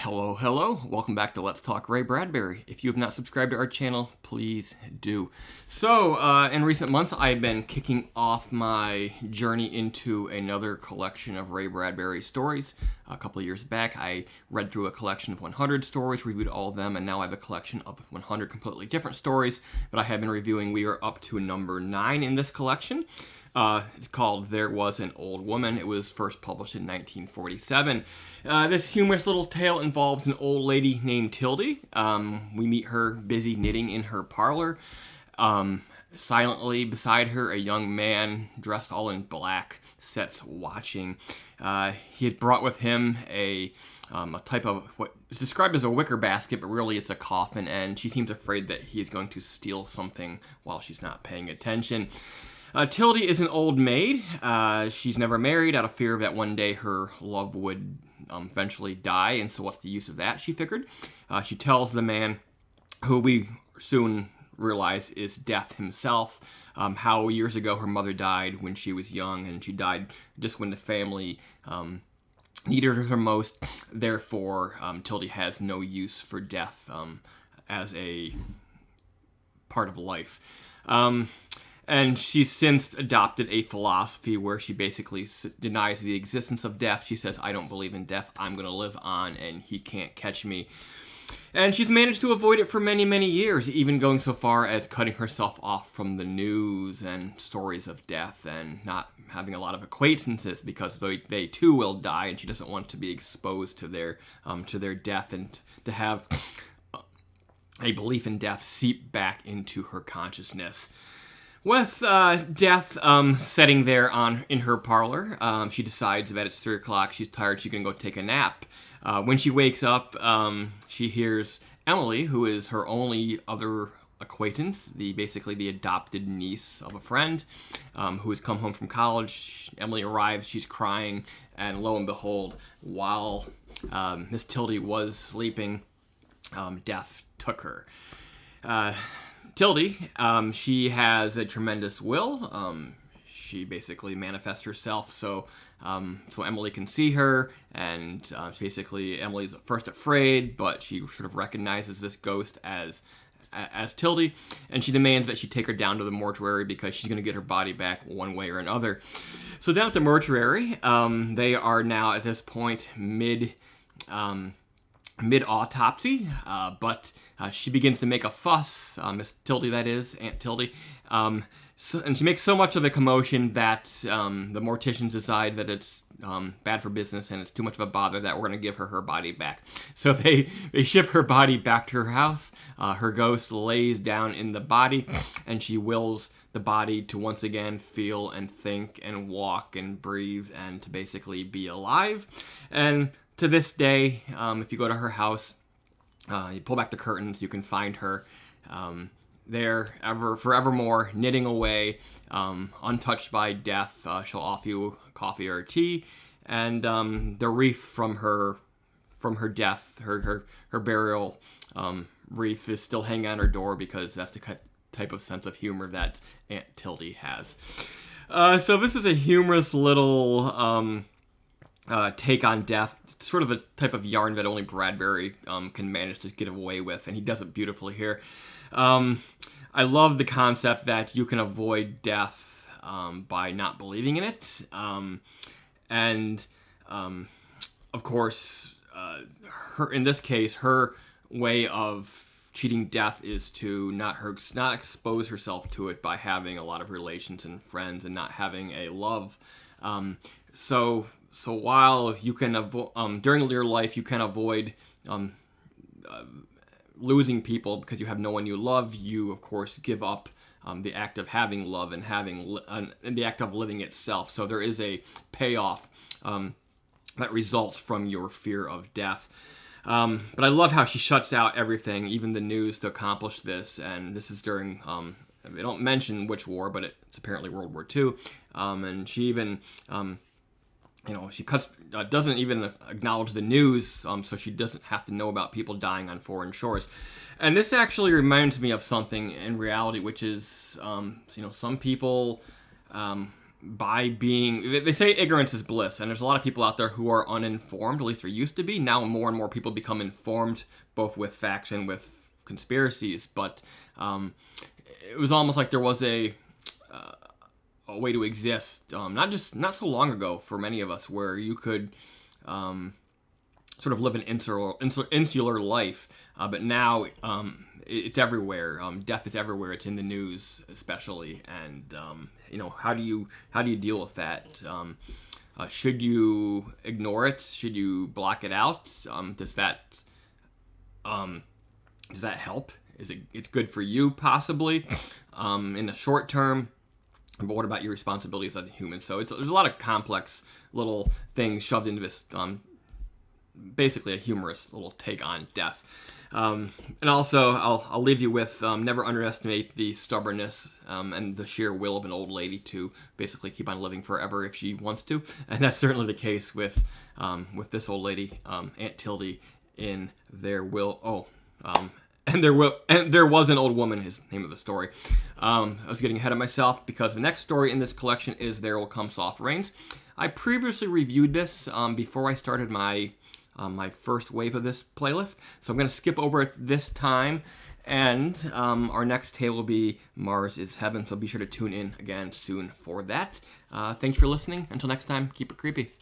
Hello. Welcome back to Let's Talk Ray Bradbury. If you have not subscribed to our channel, please do. So, in recent months, I've been kicking off my journey into another collection of Ray Bradbury stories. A couple of years back, I read through a collection of 100 stories, reviewed all of them, and now I have a collection of 100 completely different stories. But I have been reviewing, we are up to number 9 in this collection. It's called There Was an Old Woman. It was first published in 1947. This humorous little tale involves an old lady named Tildy. We meet her busy knitting in her parlor. Silently beside her, a young man dressed all in black sits watching. He had brought with him a type of what is described as a wicker basket, but really it's a coffin, and she seems afraid that he is going to steal something while she's not paying attention. Tildy is an old maid. She's never married out of fear that one day her love would eventually die, and so what's the use of that, she figured. She tells the man, who we soon realize is Death himself, how years ago her mother died when she was young, and she died just when the family needed her most. Therefore, Tildy has no use for death as a part of life. And she's since adopted a philosophy where she basically denies the existence of death. She says, I don't believe in death. I'm going to live on, and he can't catch me. And she's managed to avoid it for many, many years, even going so far as cutting herself off from the news and stories of death and not having a lot of acquaintances because they too will die, and she doesn't want to be exposed to their death and to have a belief in death seep back into her consciousness. With Death sitting there in her parlor, she decides that it's 3 o'clock, she's tired, she can go take a nap. When she wakes up, she hears Emily, who is her only other acquaintance, basically the adopted niece of a friend, who has come home from college. Emily arrives, she's crying, and lo and behold, while Miss Tildy was sleeping, Death took her. Tildy, she has a tremendous will. She basically manifests herself so Emily can see her, and basically Emily's at first afraid, but she sort of recognizes this ghost as Tildy, and she demands that she take her down to the mortuary because she's going to get her body back one way or another. So down at the mortuary, they are now at this point mid-autopsy, but she begins to make a fuss, Miss Tildy, that is, Aunt Tildy, and she makes so much of a commotion that the morticians decide that it's bad for business and it's too much of a bother that we're going to give her body back. So they ship her body back to her house. Her ghost lays down in the body, and she wills the body to once again feel and think and walk and breathe and to basically be alive. And to this day, if you go to her house, you pull back the curtains, you can find her there forevermore, knitting away, untouched by death. She'll offer you coffee or tea, and the wreath from her death, her burial wreath is still hanging on her door because that's the type of sense of humor that Aunt Tildy has. So this is a humorous little take on death. It's sort of a type of yarn that only Bradbury can manage to get away with, and he does it beautifully here. I love the concept that you can avoid death by not believing in it, and of course, in this case, her way of cheating death is to not expose herself to it by having a lot of relations and friends and not having a love. So while you can during your life you can avoid losing people because you have no one you love, you of course give up the act of having love and having the act of living itself. So there is a payoff that results from your fear of death. But I love how she shuts out everything, even the news, to accomplish this. And this is during they don't mention which war, but it's apparently World War II. And she even she doesn't even acknowledge the news, so she doesn't have to know about people dying on foreign shores. And this actually reminds me of something in reality, which is, some people by being, they say ignorance is bliss, and there's a lot of people out there who are uninformed, at least there used to be. Now more and more people become informed, both with facts and with conspiracies, but it was almost like there was a way to exist, not so long ago for many of us, where you could sort of live an insular life, but now it's everywhere. Death is everywhere. It's in the news, especially, and how do you deal with that? Should you ignore it? Should you block it out? Does that help? It's good for you possibly in the short term, but what about your responsibilities as a human? So there's a lot of complex little things shoved into this, basically a humorous little take on death. And also, I'll leave you with never underestimate the stubbornness and the sheer will of an old lady to basically keep on living forever if she wants to, and that's certainly the case with this old lady, Aunt Tildy, in There Will. And there was an old woman, his name of the story. I was getting ahead of myself because the next story in this collection is There Will Come Soft Rains. I previously reviewed this before I started my first wave of this playlist, so I'm going to skip over it this time, and our next tale will be Mars is Heaven, so be sure to tune in again soon for that. Thanks for listening. Until next time, keep it creepy.